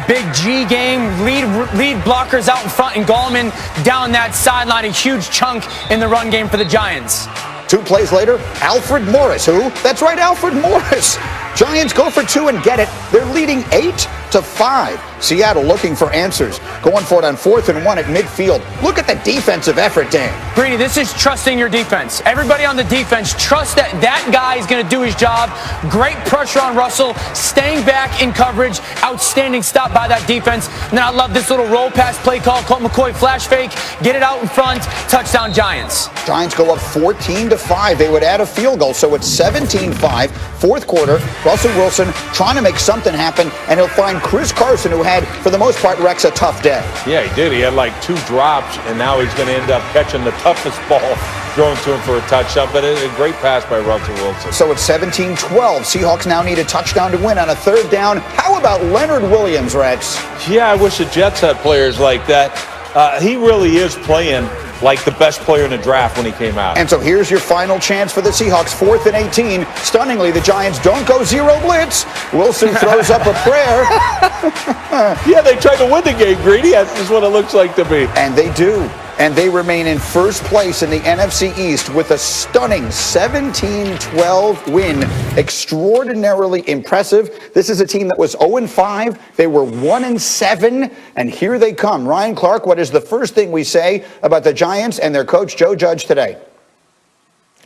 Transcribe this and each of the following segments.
big G game, lead blockers out in front, and Gallman down that sideline, a huge chunk in the run game for the Giants. 2 plays later, Alfred Morris. Who? That's right, Alfred Morris. Giants go for 2 and get it. They're leading 8-5. Seattle looking for answers. Going for it on 4th and 1 at midfield. Look at the defensive effort, Dan. Greeny, this is trusting your defense. Everybody on the defense, trust that that guy is going to do his job. Great pressure on Russell, staying back in coverage. Outstanding stop by that defense. And then I love this little roll pass play call. Colt McCoy flash fake, get it out in front, touchdown Giants. Giants go up 14-5. They would add a field goal, so it's 17-5. 4th quarter, Russell Wilson trying to make something happen, and he'll find Chris Carson, who had, for the most part, Rex, a tough day. Yeah, he did. He had like 2 drops, and now he's going to end up catching the toughest ball thrown to him for a touchdown. But a great pass by Russell Wilson. So it's 17-12. Seahawks now need a touchdown to win on a 3rd down. How about Leonard Williams, Rex? Yeah, I wish the Jets had players like that. He really is playing like the best player in the draft when he came out. And so here's your final chance for the Seahawks, 4th and 18. Stunningly, the Giants don't go 0 blitz. Wilson throws up a prayer. Yeah, they tried to win the game, Greedy. That's just what it looks like to me. And they do. And they remain in first place in the NFC East with a stunning 17-12 win. Extraordinarily impressive. This is a team that was 0-5. They were 1-7. And here they come. Ryan Clark, what is the first thing we say about the Giants and their coach, Joe Judge, today?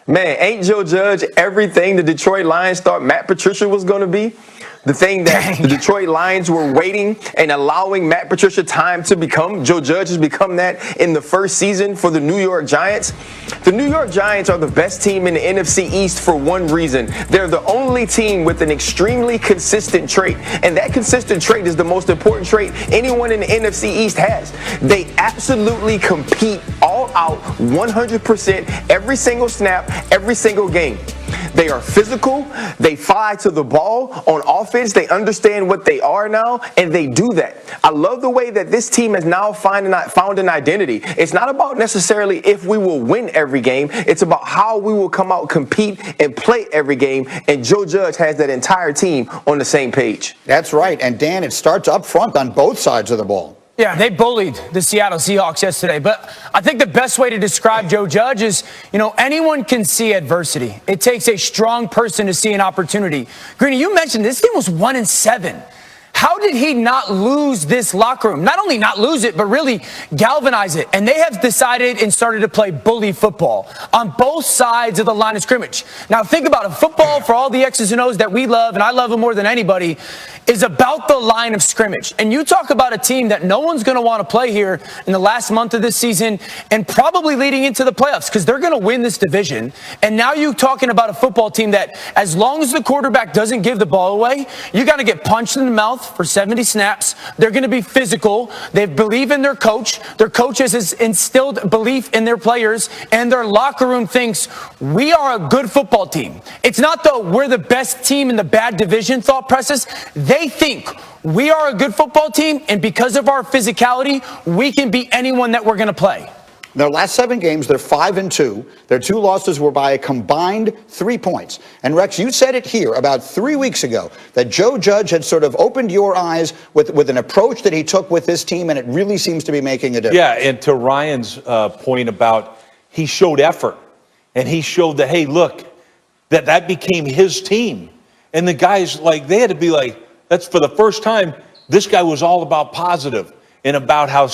Man, ain't Joe Judge everything the Detroit Lions thought Matt Patricia was going to be? The thing that the Detroit Lions were waiting and allowing Matt Patricia time to become. Joe Judge has become that in the first season for the New York Giants. The New York Giants are the best team in the NFC East for one reason. They're the only team with an extremely consistent trait. And that consistent trait is the most important trait anyone in the NFC East has. They absolutely compete all out 100% every single snap, every single game. They are physical. They fly to the ball on offense. They understand what they are now, and they do that. I love the way that this team has now found an identity. It's not about necessarily if we will win every game. It's about how we will come out, compete, and play every game, and Joe Judge has that entire team on the same page. That's right. And, Dan, it starts up front on both sides of the ball. Yeah, they bullied the Seattle Seahawks yesterday. But I think the best way to describe Joe Judge is, anyone can see adversity. It takes a strong person to see an opportunity. Greeny, you mentioned this team was 1-7. How did he not lose this locker room? Not only not lose it, but really galvanize it. And they have decided and started to play bully football on both sides of the line of scrimmage. Now, think about it. Football, for all the X's and O's that we love, and I love them more than anybody, is about the line of scrimmage. And you talk about a team that no one's going to want to play here in the last month of this season and probably leading into the playoffs because they're going to win this division. And now you're talking about a football team that as long as the quarterback doesn't give the ball away, you got to get punched in the mouth for 70 snaps. They're going to be physical. They believe in their coach. Their coach has instilled belief in their players, and their locker room thinks we are a good football team. It's not the we're the best team in the bad division thought process. They think we are a good football team, and because of our physicality, we can beat anyone that we're going to play. In their last 7 games, they're 5-2. Their 2 losses were by a combined 3 points. And Rex, you said it here about 3 weeks ago that Joe Judge had sort of opened your eyes with an approach that he took with this team, and it really seems to be making a difference. Yeah, and to Ryan's point about he showed effort, and he showed that, hey, look, that became his team. And the guys, they had to be like, that's for the first time, this guy was all about positive. And about how,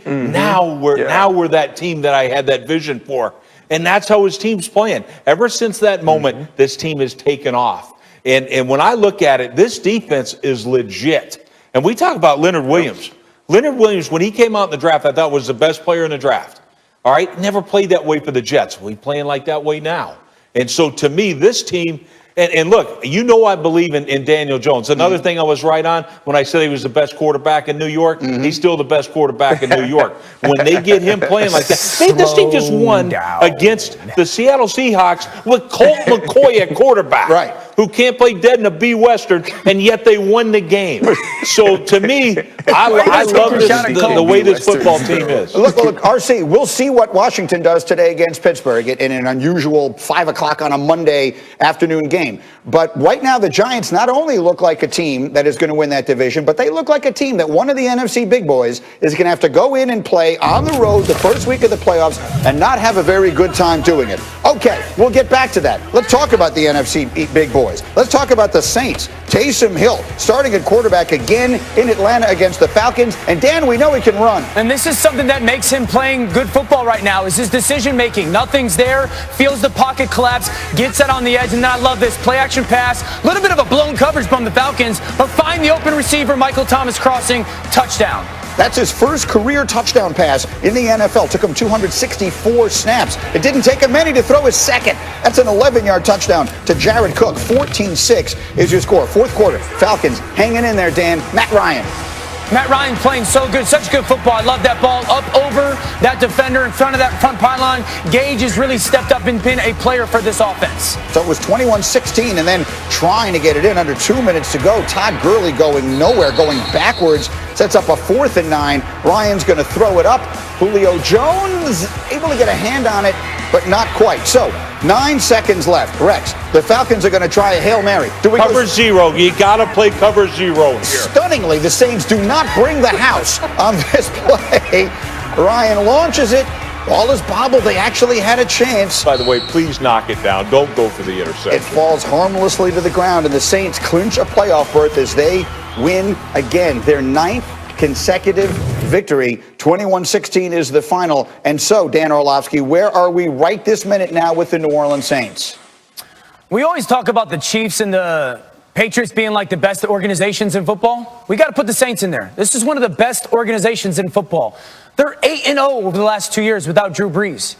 now we're that team that I had that vision for. And that's how his team's playing. Ever since that moment, this team has taken off. And when I look at it, this defense is legit. And we talk about Leonard Williams. Leonard Williams, when he came out in the draft, I thought was the best player in the draft. All right? Never played that way for the Jets. Well, he's playing like that way now. And so to me, this team... And look, I believe in Daniel Jones. Another thing I was right on when I said he was the best quarterback in New York. He's still the best quarterback in New York. When they get him playing like that. This team just won against the Seattle Seahawks with Colt McCoy at quarterback. Right. who can't play dead in a B Western, and yet they won the game. So to me, I love this, the way this football team is. Look, RC, we'll see what Washington does today against Pittsburgh in an unusual 5 o'clock on a Monday afternoon game. But right now, the Giants not only look like a team that is going to win that division, but they look like a team that one of the NFC big boys is going to have to go in and play on the road the first week of the playoffs and not have a very good time doing it. Okay, we'll get back to that. Let's talk about the NFC big boys. Let's talk about the Saints. Taysom Hill starting at quarterback again in Atlanta against the Falcons. And Dan, we know he can run. And this is something that makes him playing good football right now, is his decision making. Nothing's there, feels the pocket collapse, gets it on the edge, and then I love this play action pass. A little bit of a blown coverage from the Falcons, but find the open receiver, Michael Thomas crossing, touchdown. That's his first career touchdown pass in the NFL. Took him 264 snaps. It didn't take him many to throw his second. That's an 11-yard touchdown to Jared Cook. 14-6 is your score. Fourth quarter, Falcons hanging in there, Dan. Matt Ryan. Matt Ryan playing so good, such good football. I love that ball up over that defender in front of that front pylon. Gage has really stepped up and been a player for this offense. So it was 21-16 and then trying to get it in under 2 minutes to go. Todd Gurley going nowhere, going backwards. Sets up a 4th and 9. Ryan's going to throw it up. Julio Jones able to get a hand on it, but not quite. So 9 seconds left. Rex, the Falcons are going to try a Hail Mary. Do we cover zero? You got to play cover zero here. Stunningly, the Saints do not bring the house on this play. Ryan launches it. Ball is bobbled. They actually had a chance. By the way, please knock it down. Don't go for the interception. It falls harmlessly to the ground, and the Saints clinch a playoff berth as they win again. Their 9th consecutive victory. 21-16 is the final. And so, Dan Orlovsky, where are we right this minute now with the New Orleans Saints? We always talk about the Chiefs and the Patriots being like the best organizations in football. We got to put the Saints in there. This is one of the best organizations in football. They're 8-0 over the last 2 years without Drew Brees.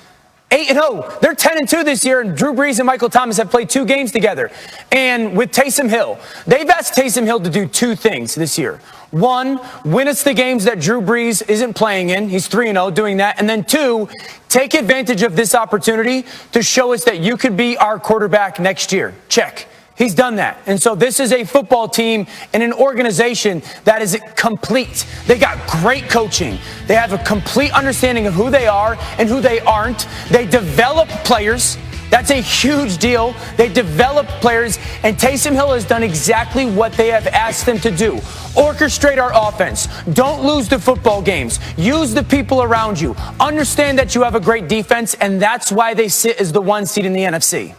8-0. They're 10-2 this year, and Drew Brees and Michael Thomas have played 2 games together. And with Taysom Hill, they've asked Taysom Hill to do 2 things this year. 1, win us the games that Drew Brees isn't playing in. He's 3-0 doing that. And then 2, take advantage of this opportunity to show us that you could be our quarterback next year. Check. He's done that. And so this is a football team and an organization that is complete. They got great coaching. They have a complete understanding of who they are and who they aren't. They develop players. That's a huge deal. They develop players, and Taysom Hill has done exactly what they have asked them to do. Orchestrate our offense. Don't lose the football games. Use the people around you. Understand that you have a great defense, and that's why they sit as the 1 seed in the NFC.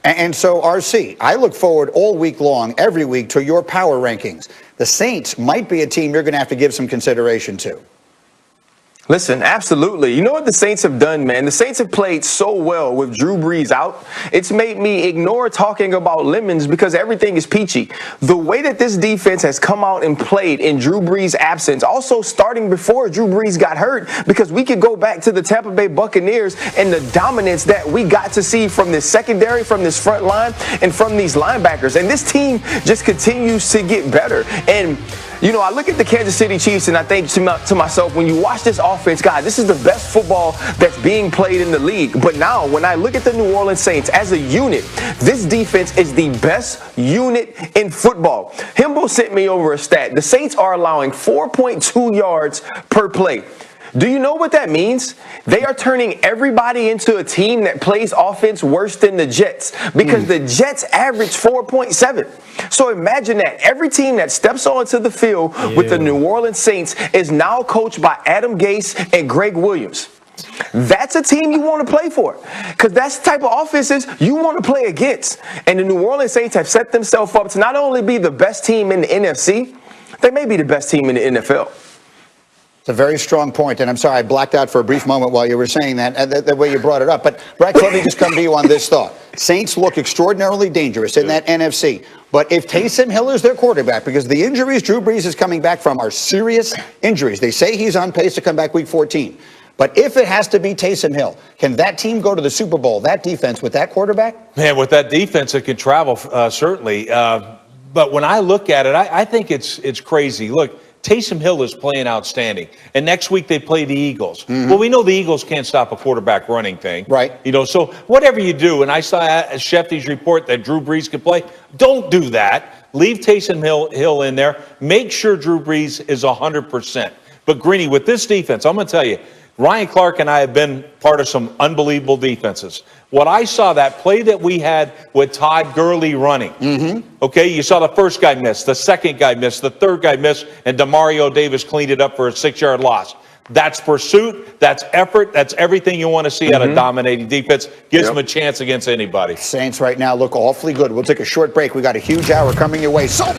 And so, RC, I look forward all week long, every week, to your power rankings. The Saints might be a team you're going to have to give some consideration to. Listen, absolutely. You know what the Saints have done, man? The Saints have played so well with Drew Brees out. It's made me ignore talking about lemons because everything is peachy. The way that this defense has come out and played in Drew Brees' absence, also starting before Drew Brees got hurt, because we could go back to the Tampa Bay Buccaneers and the dominance that we got to see from this secondary, from this front line, and from these linebackers. And this team just continues to get better. And you know, I look at the Kansas City Chiefs and I think to myself, when you watch this offense, God, this is the best football that's being played in the league. But now, when I look at the New Orleans Saints as a unit, this defense is the best unit in football. Himbo sent me over a stat. The Saints are allowing 4.2 yards per play. Do you know what that means? They are turning everybody into a team that plays offense worse than the Jets, because the Jets average 4.7. So imagine that. Every team that steps onto the field with the New Orleans Saints is now coached by Adam Gase and Greg Williams. That's a team you want to play for, because that's the type of offenses you want to play against. And the New Orleans Saints have set themselves up to not only be the best team in the NFC, they may be the best team in the NFL. It's a very strong point, and I'm sorry I blacked out for a brief moment while you were saying that, the way you brought it up. But, Rex, let me just come to you on this thought. Saints look extraordinarily dangerous in that NFC. But if Taysom Hill is their quarterback, because the injuries Drew Brees is coming back from are serious injuries. They say he's on pace to come back week 14. But if it has to be Taysom Hill, can that team go to the Super Bowl, that defense, with that quarterback? Man, with that defense, it can travel, certainly. But when I look at it, I think it's crazy. Look, Taysom Hill is playing outstanding. And next week they play the Eagles. Well, we know the Eagles can't stop a quarterback running thing. Right. You know, so whatever you do, and I saw Shefty's report that Drew Brees could play, don't do that. Leave Taysom Hill in there. Make sure Drew Brees is 100%. But Greeny, with this defense, I'm going to tell you, Ryan Clark and I have been part of some unbelievable defenses. What I saw, that play that we had with Todd Gurley running, okay, you saw the first guy miss, the second guy missed, the third guy missed, and Demario Davis cleaned it up for a 6-yard loss. That's pursuit, that's effort, that's everything you want to see out of dominating defense. Gives them a chance against anybody. Saints right now look awfully good. We'll take a short break. We got a huge hour coming your way. So